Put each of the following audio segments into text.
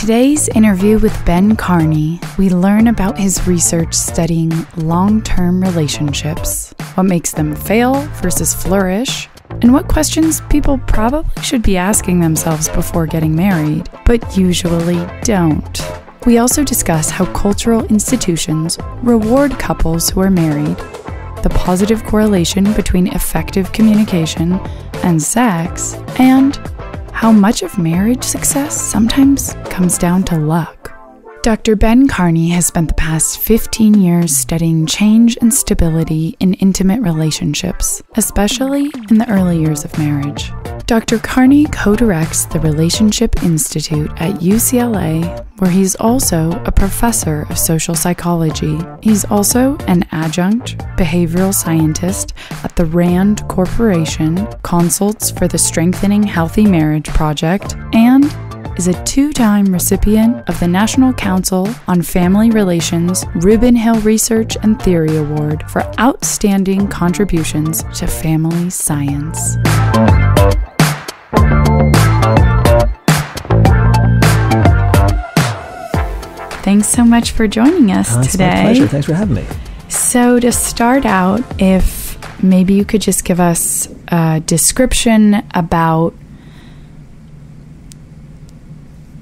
today's interview with Ben Karney, we learn about his research studying long-term relationships, what makes them fail versus flourish, and what questions people probably should be asking themselves before getting married, but usually don't. We also discuss how cultural institutions reward couples who are married, the positive correlation between effective communication and sex, and how much of marriage success sometimes comes down to luck. Dr. Ben Karney has spent the past 15 years studying change and stability in intimate relationships, especially in the early years of marriage. Dr. Karney co-directs the Relationship Institute at UCLA, where he's also a professor of social psychology. He's also an adjunct behavioral scientist at the RAND Corporation, consults for the Strengthening Healthy Marriage Project, and is a two-time recipient of the National Council on Family Relations Reuben Hill Research and Theory Award for outstanding contributions to family science. Thanks so much for joining us today. It's my pleasure. Thanks for having me. So to start out, if maybe you could just give us a description about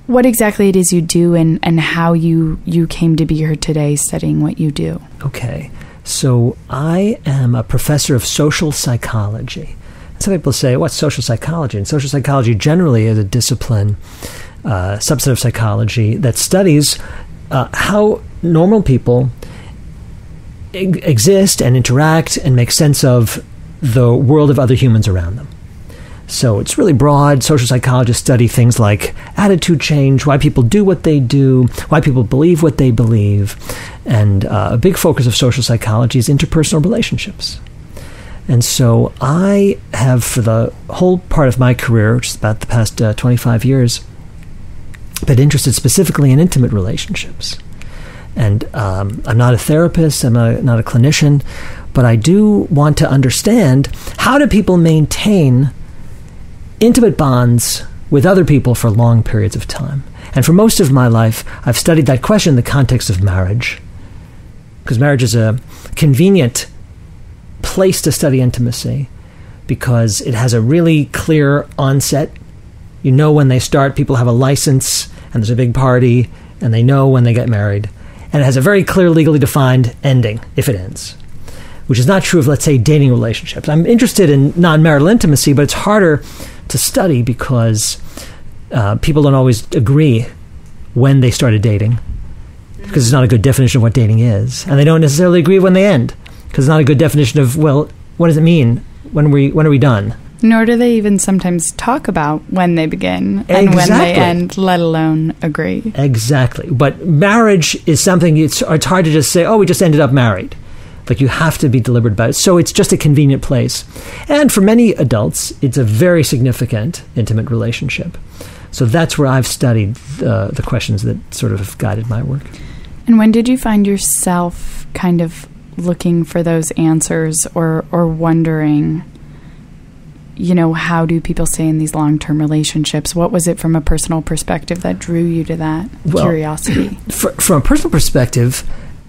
what exactly it is you do and how you came to be here today studying what you do. Okay. So I am a professor of social psychology. Some people say, what's social psychology? And social psychology generally is a discipline, subset of psychology that studies how normal people exist and interact and make sense of the world of other humans around them. So it's really broad. Social psychologists study things like attitude change, why people do what they do, why people believe what they believe. And a big focus of social psychology is interpersonal relationships. And so I have, for the whole part of my career, which is about the past 25 years, been interested specifically in intimate relationships. And I'm not a therapist, I'm not a clinician, but I do want to understand, how do people maintain intimate bonds with other people for long periods of time? And for most of my life, I've studied that question in the context of marriage, because marriage is a convenient place to study intimacy because it has a really clear onset. You know when they start, people have a license, and there's a big party, and they know when they get married. And it has a very clear, legally defined ending, if it ends, which is not true of, let's say, dating relationships. I'm interested in non-marital intimacy, but it's harder to study because people don't always agree when they started dating, because it's not a good definition of what dating is. And they don't necessarily agree when they end, because it's not a good definition of, well, what does it mean? When are we done? Nor do they even sometimes talk about when they begin and when they end, let alone agree. Exactly. But marriage is something, it's hard to just say, oh, we just ended up married. Like, you have to be deliberate about it. So it's just a convenient place. And for many adults, it's a very significant intimate relationship. So that's where I've studied the questions that sort of have guided my work. And when did you find yourself kind of looking for those answers or wondering, how do people stay in these long-term relationships? What was it from a personal perspective that drew you to that curiosity? From a personal perspective,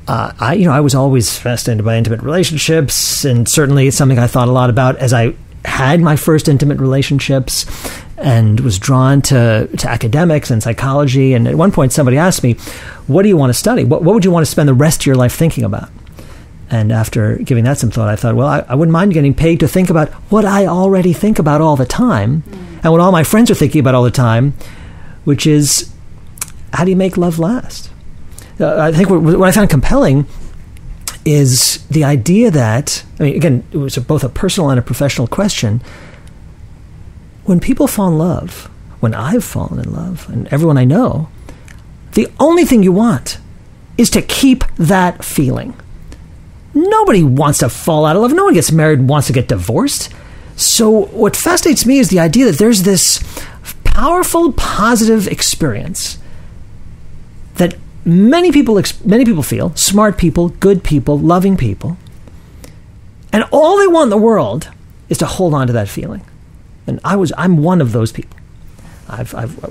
I was always fascinated by intimate relationships, and certainly it's something I thought a lot about as I had my first intimate relationships and was drawn to academics and psychology. And at one point somebody asked me, what do you want to study? What would you want to spend the rest of your life thinking about? And after giving that some thought, I thought, well, I wouldn't mind getting paid to think about what I already think about all the time, and what all my friends are thinking about all the time, which is, how do you make love last? I think what I found compelling is the idea that, again, it was both a personal and a professional question. When people fall in love, when I've fallen in love, and everyone I know, the only thing you want is to keep that feeling. Nobody wants to fall out of love. No one gets married and wants to get divorced. So what fascinates me is the idea that there's this powerful, positive experience that many people feel, smart people, good people, loving people, and all they want in the world is to hold on to that feeling. And I'm one of those people.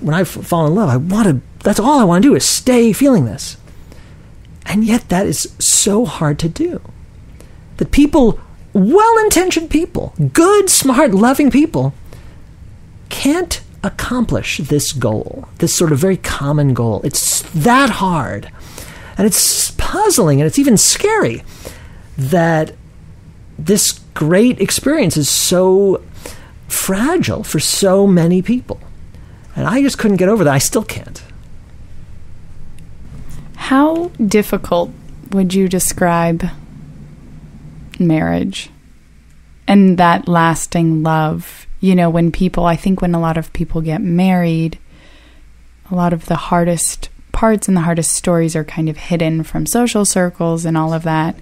When I fall in love, I want to That's all I want to do is stay feeling this. And yet that is so hard to do. That people, well-intentioned people, good, smart, loving people, can't accomplish this goal, this sort of very common goal. It's that hard. And it's puzzling, and it's even scary that this great experience is so fragile for so many people. And I just couldn't get over that. I still can't. How difficult would you describe marriage and that lasting love? You know, when a lot of people get married, a lot of the hardest parts and the hardest stories are kind of hidden from social circles and all of that.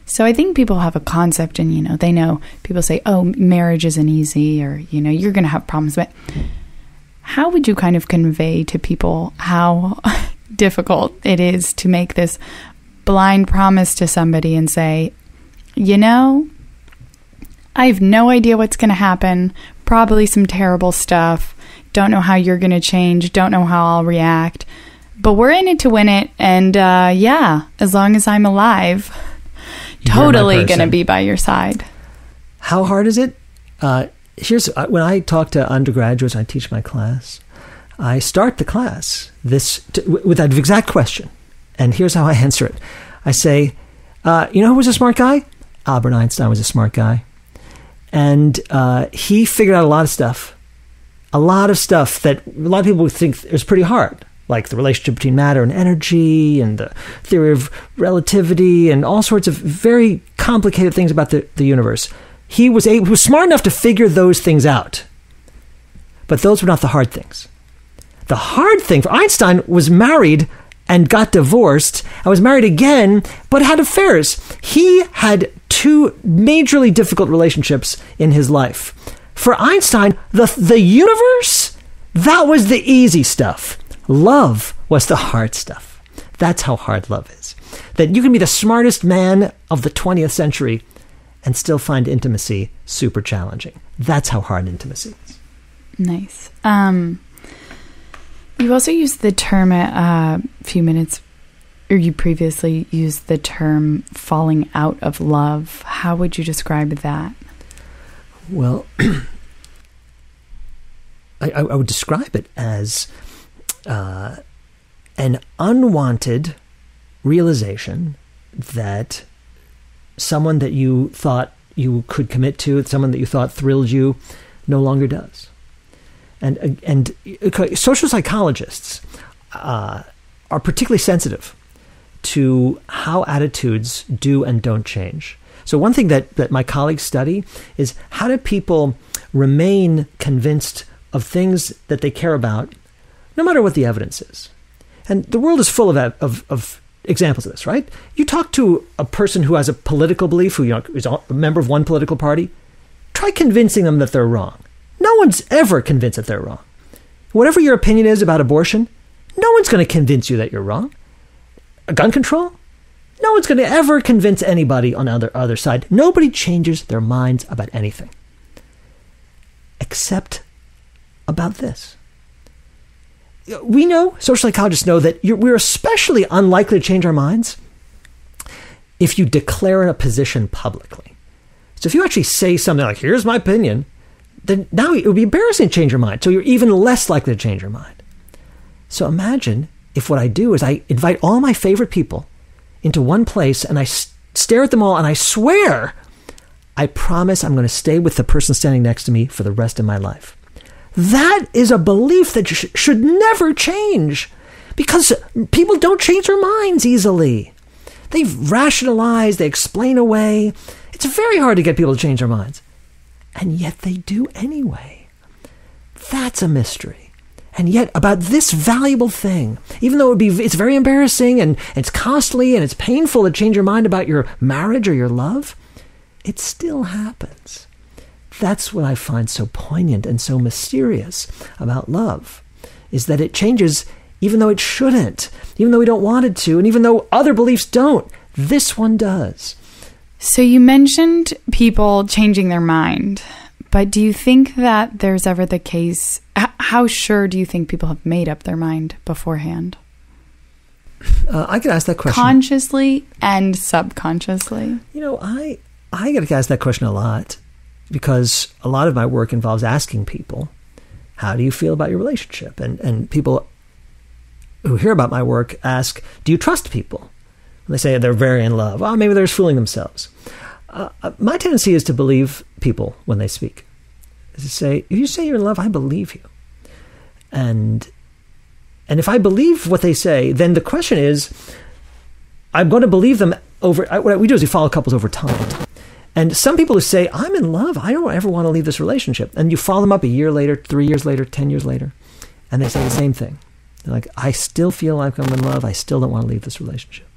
So I think people have a concept and, they know, people say, oh, marriage isn't easy, or, you're going to have problems. But how would you kind of convey to people how difficult it is to make this blind promise to somebody and say, I have no idea what's going to happen, probably some terrible stuff, don't know how you're going to change, don't know how I'll react, but we're in it to win it, and as long as I'm alive, totally going to be by your side. How hard is it? Here's when I talk to undergraduates, I teach my class, I start the class with that exact question, and here's how I answer it. I say, who was a smart guy? Albert Einstein was a smart guy. And he figured out a lot of stuff that a lot of people would think is pretty hard, like the relationship between matter and energy and the theory of relativity and all sorts of very complicated things about the universe. He was smart enough to figure those things out. But those were not the hard things. The hard thing for Einstein was married and got divorced. I was married again, but had affairs. He had 2 majorly difficult relationships in his life. For Einstein, the universe, that was the easy stuff. Love was the hard stuff. That's how hard love is. That you can be the smartest man of the 20th century and still find intimacy super challenging. That's how hard intimacy is. Nice. You also used the term a few minutes, or you previously used the term falling out of love. How would you describe that? Well, I would describe it as an unwanted realization that someone that you thought you could commit to, someone that you thought thrilled you, no longer does. And social psychologists are particularly sensitive to how attitudes do and don't change. So one thing that my colleagues study is how do people remain convinced of things that they care about, no matter what the evidence is. And the world is full of examples of this, right? You talk to a person who has a political belief, who is a member of one political party, try convincing them that they're wrong. No one's ever convinced that they're wrong. Whatever your opinion is about abortion, no one's going to convince you that you're wrong. Gun control? No one's going to ever convince anybody on the other side. Nobody changes their minds about anything. Except about this. We know, social psychologists know, that we're especially unlikely to change our minds if you declare a position publicly. So if you actually say something like, here's my opinion, then now it would be embarrassing to change your mind. So you're even less likely to change your mind. So imagine if what I do is I invite all my favorite people into one place and I stare at them all and I swear, I promise I'm going to stay with the person standing next to me for the rest of my life. That is a belief that should never change, because people don't change their minds easily. They rationalize, they explain away. It's very hard to get people to change their minds. And yet they do anyway. That's a mystery. And yet about this valuable thing, even though it's very embarrassing and it's costly and it's painful to change your mind about your marriage or your love, it still happens. That's what I find so poignant and so mysterious about love, is that it changes even though it shouldn't, even though we don't want it to, and even though other beliefs don't. This one does. So you mentioned people changing their mind, but do you think that there's ever the case, how sure do you think people have made up their mind beforehand? I could ask that question. Consciously and subconsciously. I get to ask that question a lot because a lot of my work involves asking people, how do you feel about your relationship? And people who hear about my work ask, do you trust people? They say they're very in love. Oh, maybe they're just fooling themselves. My tendency is to believe people when they speak. Is to say, if you say you're in love, I believe you. And if I believe what they say, then the question is, I'm going to believe them over. What we do is we follow couples over time. And some people who say, I'm in love, I don't ever want to leave this relationship. And you follow them up a year later, 3 years later, 10 years later, and they say the same thing. They're like, I still feel like I'm in love. I still don't want to leave this relationship.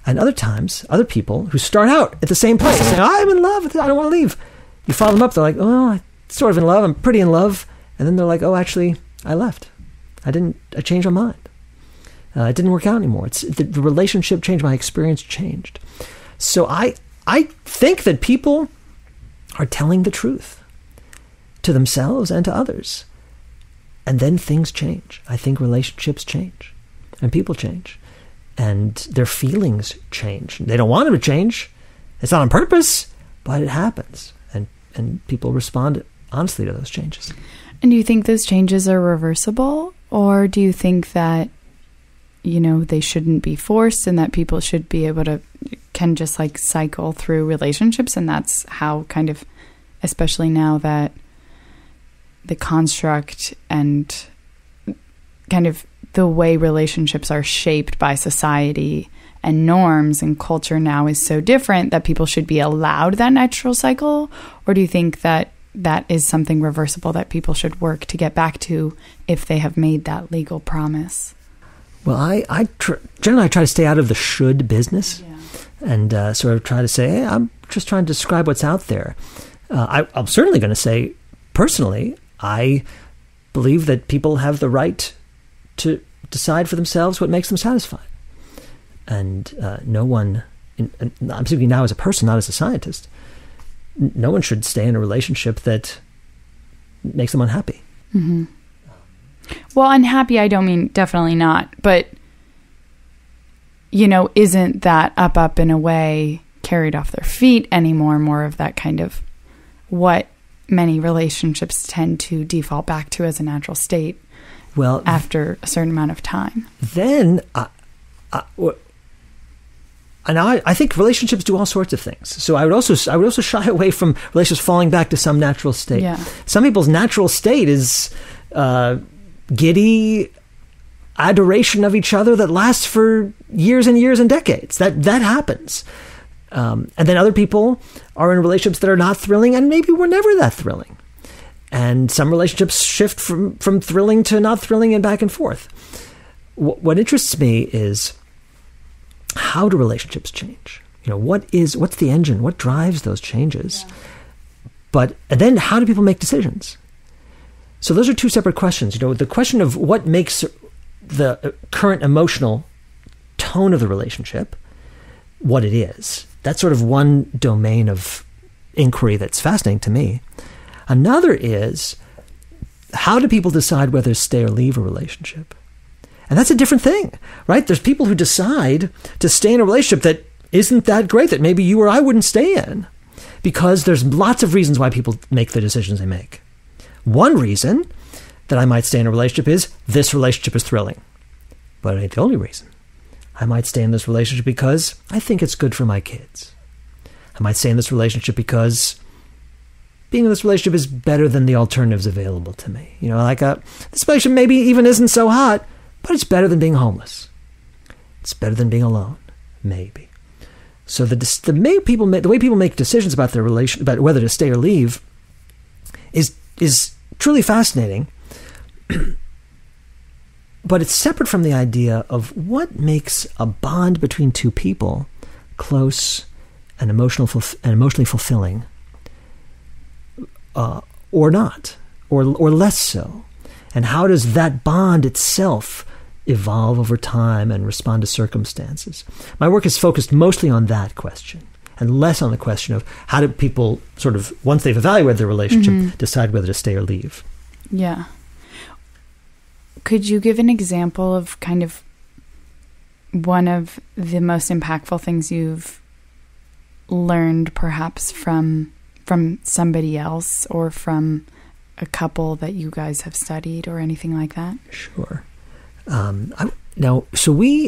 And other times, other people who start out at the same place, saying, I'm in love, I don't want to leave. You follow them up, they're like, oh, I'm sort of in love, I'm pretty in love. And then they're like, oh, actually, I left. I changed my mind. It didn't work out anymore. The relationship changed, my experience changed. So I think that people are telling the truth to themselves and to others. And then things change. I think relationships change. And people change. And their feelings change. They don't want them to change. It's not on purpose, but it happens. And people respond honestly to those changes. And do you think those changes are reversible? Or do you think that, they shouldn't be forced and that people should be able to, can just like cycle through relationships? And that's how kind of, especially now that the construct and kind of the way relationships are shaped by society and norms and culture now is so different, that people should be allowed that natural cycle? Or do you think that that is something reversible that people should work to get back to if they have made that legal promise? Well, generally I try to stay out of the should business. Yeah. And sort of try to say, hey, I'm just trying to describe what's out there. I'm certainly going to say, personally, I believe that people have the right to decide for themselves what makes them satisfied. And no one, and I'm speaking now as a person, not as a scientist, no one should stay in a relationship that makes them unhappy. Mm-hmm. Well, unhappy, I don't mean definitely not, but, isn't that up in a way carried off their feet anymore, more of that kind of what many relationships tend to default back to as a natural state after a certain amount of time? Then, I think relationships do all sorts of things. So I would also shy away from relationships falling back to some natural state. Yeah. Some people's natural state is giddy adoration of each other that lasts for years and years and decades. That happens. And then other people are in relationships that are not thrilling and maybe were never that thrilling. And some relationships shift from thrilling to not thrilling and back and forth. What interests me is, how do relationships change? What's the engine? What drives those changes? Yeah. And then how do people make decisions? So those are two separate questions. The question of what makes the current emotional tone of the relationship what it is. That's sort of one domain of inquiry that's fascinating to me. Another is, how do people decide whether to stay or leave a relationship? And that's a different thing, right? There's people who decide to stay in a relationship that isn't that great, that maybe you or I wouldn't stay in, because there's lots of reasons why people make the decisions they make. One reason that I might stay in a relationship is, this relationship is thrilling. But it ain't the only reason. I might stay in this relationship because I think it's good for my kids. I might stay in this relationship because being in this relationship is better than the alternatives available to me. This relationship maybe even isn't so hot, but it's better than being homeless. It's better than being alone, maybe. So the way people make decisions about their relation, about whether to stay or leave, is truly fascinating. But it's separate from the idea of what makes a bond between two people close and emotionally fulfilling, or not, or less so. And how does that bond itself evolve over time and respond to circumstances? My work is focused mostly on that question, and less on the question of how do people sort of, once they've evaluated their relationship, decide whether to stay or leave. Yeah. could you give an example of kind of one of the most impactful things you've learned perhaps from somebody else or from a couple that you guys have studied or anything like that? Sure.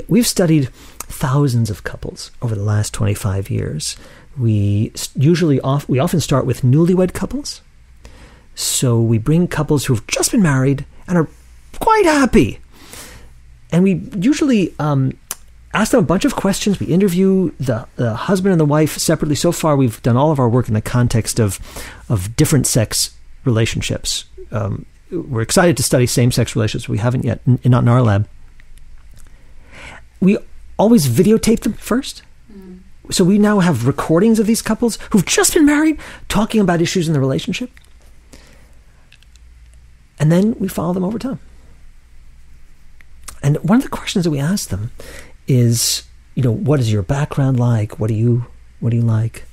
We've studied thousands of couples over the last 25 years. We often start with newlywed couples. So we bring couples who've just been married and are quite happy. And we usually ask them a bunch of questions. We interview the husband and the wife separately. So far, we've done all of our work in the context of different sex relationships. We're excited to study same-sex relationships. We haven't yet, not in our lab. We always videotape them first. So we now have recordings of these couples who've just been married talking about issues in the relationship. And then we follow them over time. And one of the questions that we ask them is, what is your background like? What do you like?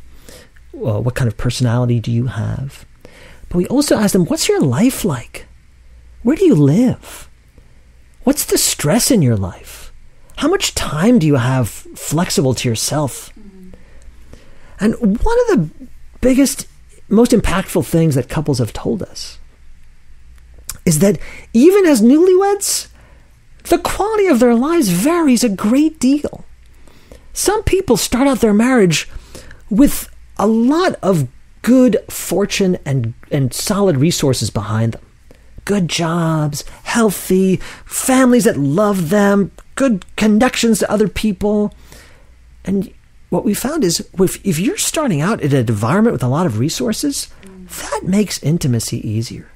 What kind of personality do you have? But we also ask them, what's your life like? Where do you live? What's the stress in your life? How much time do you have flexible to yourself? And one of the biggest, most impactful things that couples have told us is that even as newlyweds, the quality of their lives varies a great deal. Some people start out their marriage with a lot of good fortune and solid resources behind them. Good jobs, healthy, families that love them, good connections to other people. And what we found is if you're starting out in an environment with a lot of resources, that makes intimacy easier.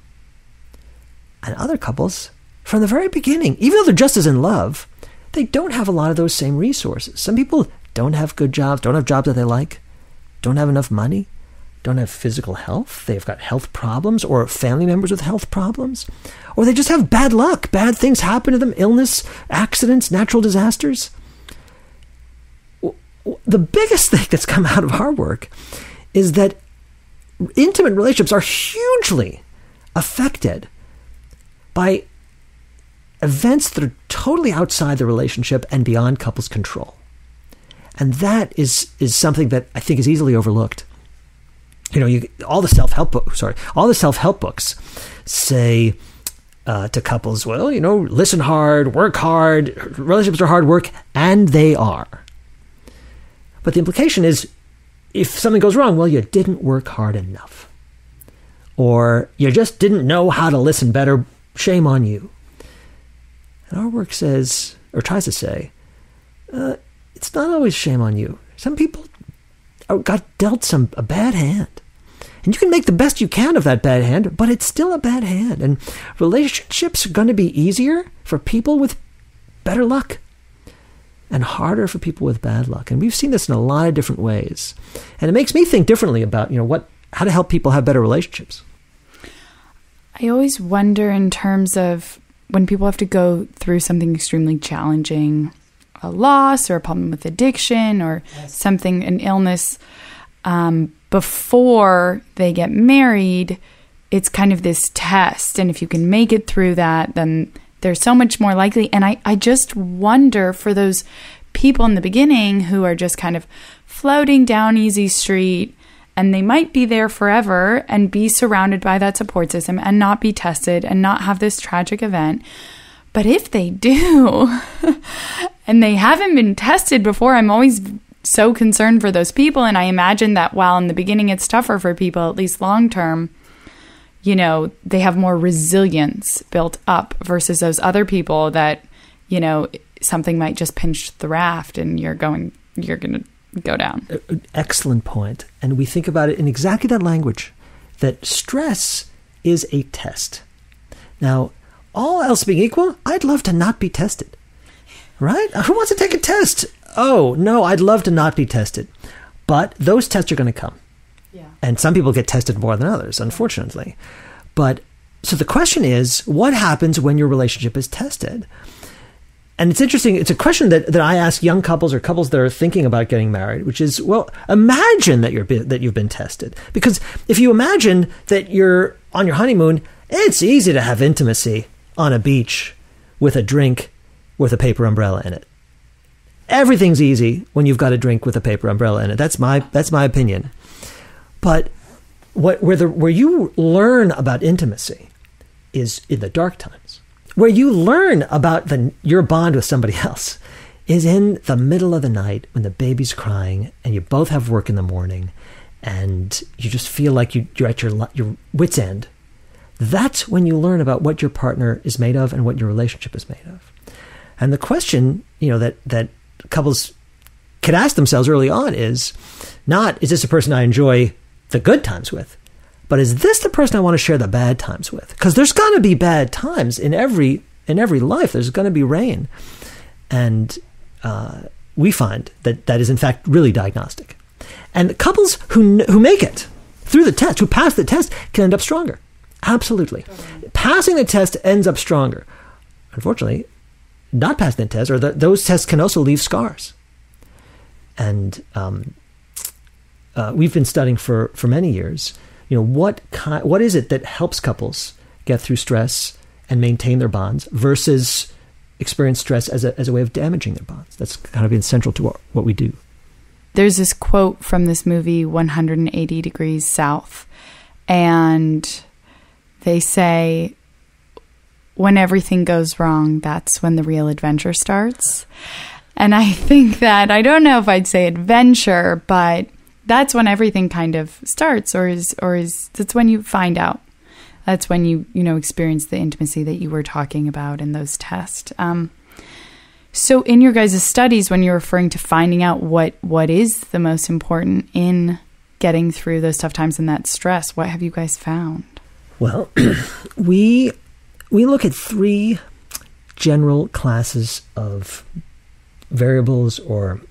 And other couples, from the very beginning, even though they're just as in love, they don't have a lot of those same resources. Some people don't have good jobs, don't have jobs that they like, don't have enough money, don't have physical health. They've got health problems or family members with health problems. Or they just have bad luck. Bad things happen to them, illness, accidents, natural disasters. The biggest thing that's come out of our work is that intimate relationships are hugely affected by events that are totally outside the relationship and beyond couples' control. And that is something that I think is easily overlooked. All the self-help books say to couples, listen hard, work hard, relationships are hard work, and they are. But the implication is, if something goes wrong, you didn't work hard enough. Or you just didn't know how to listen better, shame on you. And our work says, or tries to say, it's not always shame on you. Some people got dealt a bad hand. And you can make the best you can of that bad hand, but it's still a bad hand. And relationships are going to be easier for people with better luck and harder for people with bad luck. And we've seen this in a lot of different ways. And it makes me think differently about, how to help people have better relationships. I always wonder in terms of when people have to go through something extremely challenging, a loss or a problem with addiction or something, an illness, before they get married, it's kind of this test. And if you can make it through that, then they're so much more likely. And I just wonder for those people in the beginning who are just kind of floating down easy street, and they might be there forever and be surrounded by that support system and not be tested and not have this tragic event. But if they do, and they haven't been tested before, I'm always so concerned for those people. And I imagine that while in the beginning it's tougher for people, at least long term, they have more resilience built up versus those other people that, something might just pinch the raft and you're going to go down. Excellent point. And we think about it in exactly that language, that stress is a test. Now, all else being equal, I'd love to not be tested, right? Who wants to take a test? Oh, no, I'd love to not be tested. But those tests are going to come. Yeah. And some people get tested more than others, unfortunately. But so the question is, what happens when your relationship is tested? And it's interesting. It's a question that I ask young couples or couples that are thinking about getting married, which is, imagine that you've been tested. Because if you imagine that you're on your honeymoon, it's easy to have intimacy on a beach with a drink with a paper umbrella in it. Everything's easy when you've got a drink with a paper umbrella in it. That's my opinion. But where you learn about intimacy is in the dark times. Where you learn about your bond with somebody else is in the middle of the night when the baby's crying and you both have work in the morning and you just feel like you're at your wit's end. That's when you learn about what your partner is made of and what your relationship is made of. And the question, that couples could ask themselves early on is not, is this a person I enjoy the good times with, but is this the person I want to share the bad times with? Because there's going to be bad times in every life. There's going to be rain. And we find that is in fact really diagnostic. And couples who make it through the test, who pass the test, can end up stronger. Absolutely. Passing the test ends up stronger. Unfortunately, not passing the test, or those tests can also leave scars. And we've been studying for many years, what is it that helps couples get through stress and maintain their bonds versus experience stress as a way of damaging their bonds. That's kind of been central to what we do. There's this quote from this movie, 180 Degrees South, and they say, when everything goes wrong, that's when the real adventure starts. And I think that, I don't know if I'd say adventure, but that's when everything kind of starts, or is that's when you find out. That's when you experience the intimacy that you were talking about in those tests. So in your guys' studies, when you're referring to finding out what is the most important in getting through those tough times and that stress, what have you guys found? Well, we look at 3 general classes of variables or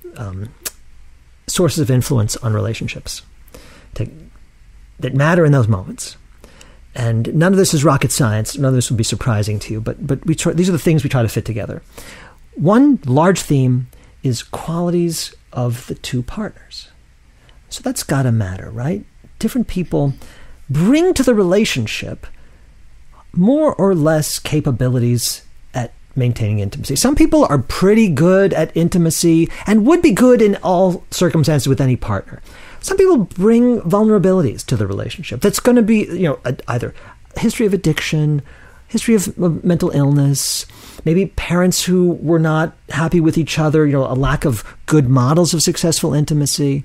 sources of influence on relationships that matter in those moments. And none of this is rocket science. None of this will be surprising to you, but these are the things we try to fit together. One large theme is qualities of the two partners. So that's got to matter, right? Different people bring to the relationship more or less capabilities at maintaining intimacy. Some people are pretty good at intimacy and would be good in all circumstances with any partner. Some people bring vulnerabilities to the relationship. That's going to be, either history of addiction, history of mental illness, maybe parents who were not happy with each other, a lack of good models of successful intimacy.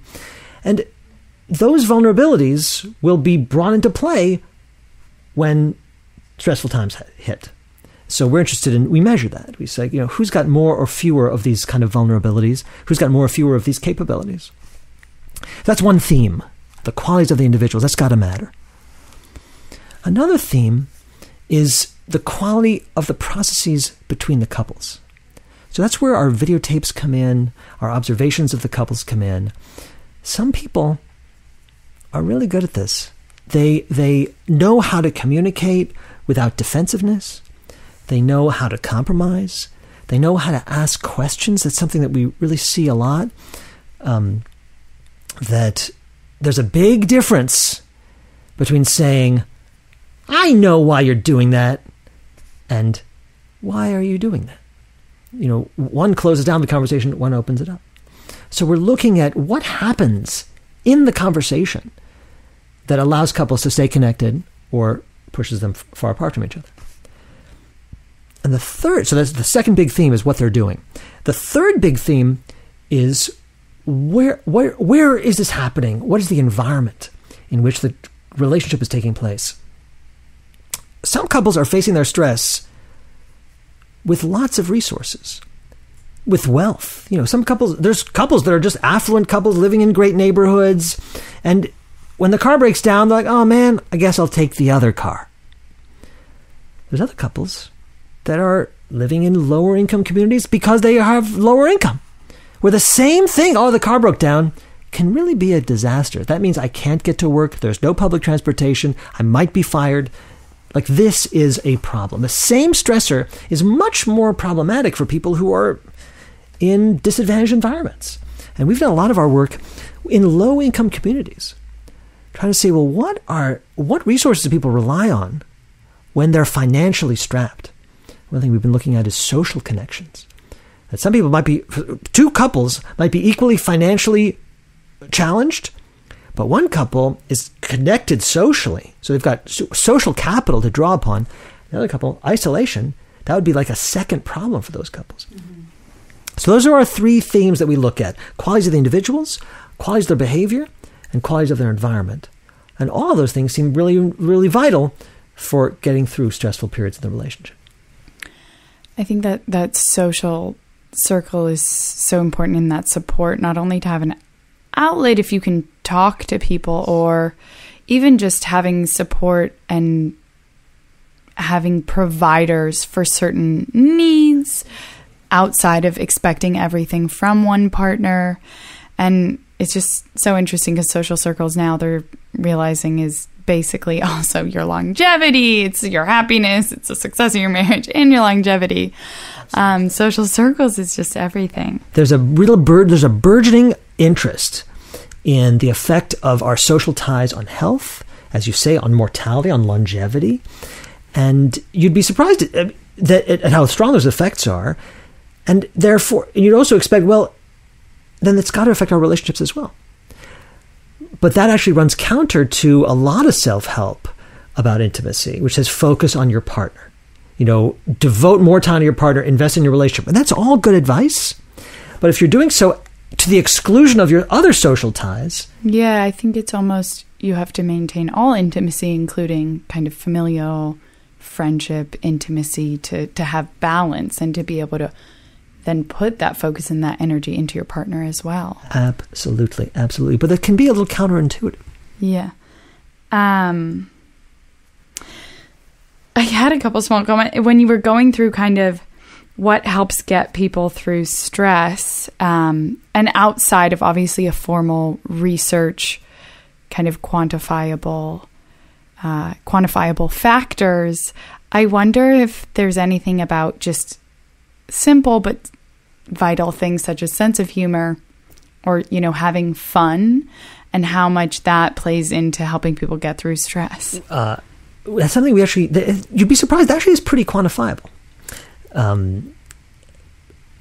And those vulnerabilities will be brought into play when stressful times hit. So we're interested we measure that. We say, who's got more or fewer of these kind of vulnerabilities? Who's got more or fewer of these capabilities? That's one theme, the qualities of the individuals. That's got to matter. Another theme is the quality of the processes between the couples. So that's where our videotapes come in, our observations of the couples come in. Some people are really good at this. They know how to communicate without defensiveness. They know how to compromise. They know how to ask questions. That's something that we really see a lot. That there's a big difference between saying, I know why you're doing that, and why are you doing that? One closes down the conversation, one opens it up. So we're looking at what happens in the conversation that allows couples to stay connected or pushes them far apart from each other. And so that's the second big theme is what they're doing. The third big theme is where is this happening? What is the environment in which the relationship is taking place? Some couples are facing their stress with lots of resources, with wealth. There's couples that are just affluent couples living in great neighborhoods. And when the car breaks down, they're like, oh man, I guess I'll take the other car. There's other couples that are living in lower income communities because they have lower income, where the same thing, the car broke down, can really be a disaster. That means I can't get to work. There's no public transportation. I might be fired. Like, this is a problem. The same stressor is much more problematic for people who are in disadvantaged environments. And we've done a lot of our work in low-income communities, trying to say, well, what resources do people rely on when they're financially strapped, one thing we've been looking at is social connections. That some people two couples might be equally financially challenged, but one couple is connected socially. So they've got social capital to draw upon. The other couple, isolation, that would be like a second problem for those couples. Mm-hmm. So those are our three themes that we look at: qualities of the individuals, qualities of their behavior, and qualities of their environment. And all of those things seem really, really vital for getting through stressful periods in the relationship. I think that social circle is so important in that support, not only to have an outlet if you can talk to people, or even just having support and having providers for certain needs outside of expecting everything from one partner. And it's just so interesting because social circles now, they're realizing, is basically also your longevity. It's your happiness. It's the success of your marriage and your longevity. Social circles is just everything. There's a burgeoning interest in the effect of our social ties on health, as you say, on mortality, on longevity. And you'd be surprised at how strong those effects are. And therefore, you'd also expect, well, then it's got to affect our relationships as well. But that actually runs counter to a lot of self-help about intimacy, which says focus on your partner. Devote more time to your partner, invest in your relationship. And that's all good advice. But if you're doing so to the exclusion of your other social ties... Yeah, I think it's almost you have to maintain all intimacy, including kind of familial, friendship, intimacy, to have balance and to be able to then put that focus and that energy into your partner as well. Absolutely, absolutely. But it can be a little counterintuitive. Yeah. I had a couple small comments. When you were going through kind of what helps get people through stress, and outside of obviously a formal research, kind of quantifiable factors, I wonder if there's anything about just simple but vital things such as sense of humor or, having fun, and how much that plays into helping people get through stress. That's something you'd be surprised, actually is pretty quantifiable.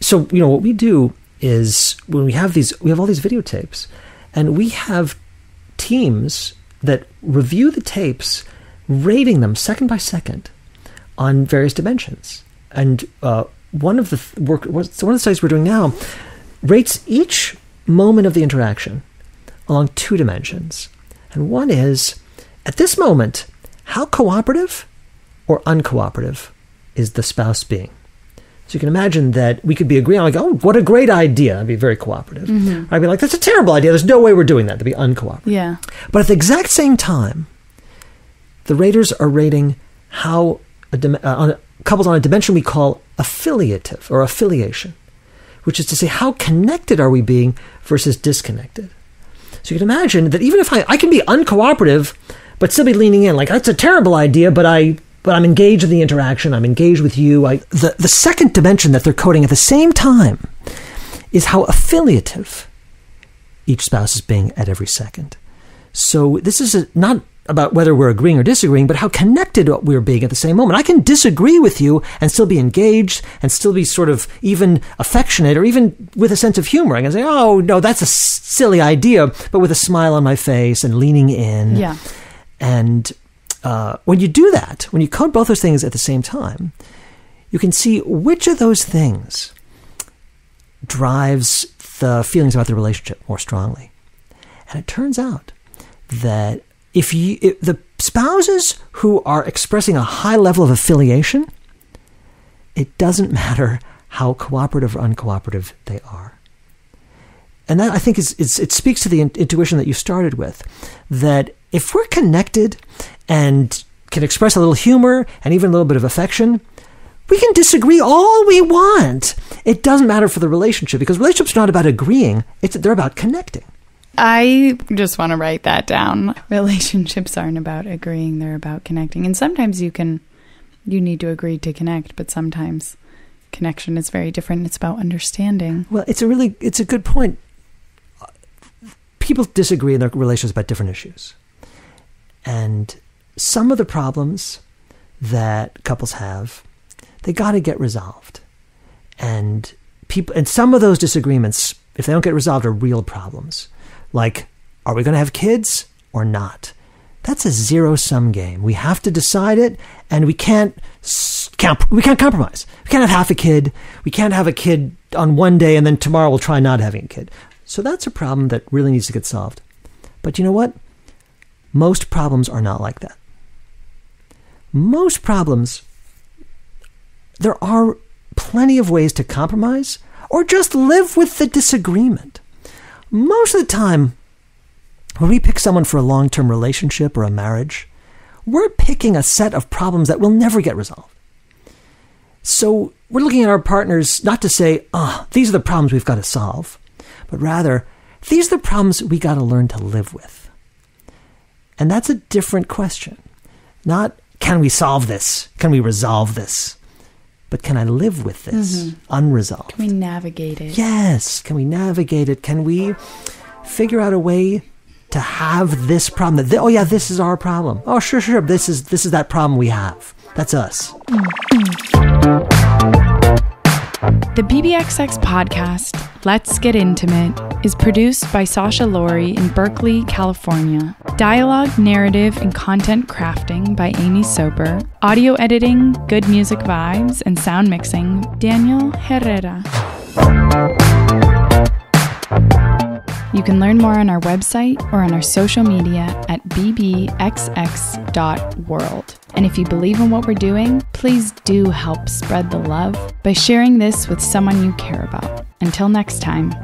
So, what we do is when we have all these videotapes, and we have teams that review the tapes, rating them second by second on various dimensions. And one of the studies we're doing now rates each moment of the interaction along two dimensions. And one is, at this moment, how cooperative or uncooperative is the spouse being? So you can imagine that we could be agreeing, like, oh, what a great idea. I'd be very cooperative. Mm-hmm. I'd be like, that's a terrible idea. There's no way we're doing that. To be uncooperative. Yeah. But at the exact same time, the raters are rating how couples on a dimension we call affiliative or affiliation, which is to say, how connected are we being versus disconnected? So you can imagine that even if I can be uncooperative, but still be leaning in, like, that's a terrible idea, but I'm engaged in the interaction. I'm engaged with you. The second dimension that they're coding at the same time is how affiliative each spouse is being at every second. So this is not about whether we're agreeing or disagreeing, but how connected we're being at the same moment. I can disagree with you and still be engaged and still be sort of even affectionate or even with a sense of humor. I can say, oh, no, that's a silly idea, but with a smile on my face and leaning in. Yeah. And when you do that, when you code both those things at the same time, you can see which of those things drives the feelings about the relationship more strongly. And it turns out that if the spouses who are expressing a high level of affiliation, it doesn't matter how cooperative or uncooperative they are. And that, I think, it speaks to the intuition that you started with, that if we're connected and can express a little humor and even a little bit of affection, we can disagree all we want. It doesn't matter for the relationship, because relationships are not about agreeing. They're about connecting. I just want to write that down. Relationships aren't about agreeing. They're about connecting. And sometimes you need to agree to connect, but sometimes connection is very different. It's about understanding. Well, it's a good point. People disagree in their relationships about different issues. And some of the problems that couples have they got to get resolved. And some of those disagreements, if they don't get resolved, are real problems. Like, are we going to have kids or not? That's a zero-sum game. We have to decide it, and we can't compromise. We can't have half a kid. We can't have a kid on one day, and then tomorrow we'll try not having a kid. So that's a problem that really needs to get solved. But you know what? Most problems are not like that. Most problems, there are plenty of ways to compromise or just live with the disagreement. Most of the time, when we pick someone for a long-term relationship or a marriage, we're picking a set of problems that will never get resolved. So we're looking at our partners not to say, these are the problems we've got to solve, but rather, these are the problems we got to learn to live with. And that's a different question. Not, can we solve this? Can we resolve this? But can I live with this unresolved? Can we navigate it? Yes. Can we navigate it? Can we figure out a way to have this problem? This is our problem. Oh, sure. This is that problem we have. That's us. The BBXX podcast, Let's Get Intimate, is produced by Sasha Laurie in Berkeley, California. Dialogue, narrative, and content crafting by Amy Soper. Audio editing, good music vibes, and sound mixing, Daniel Herrera. You can learn more on our website or on our social media at bbxx.world. And if you believe in what we're doing, please do help spread the love by sharing this with someone you care about. Until next time.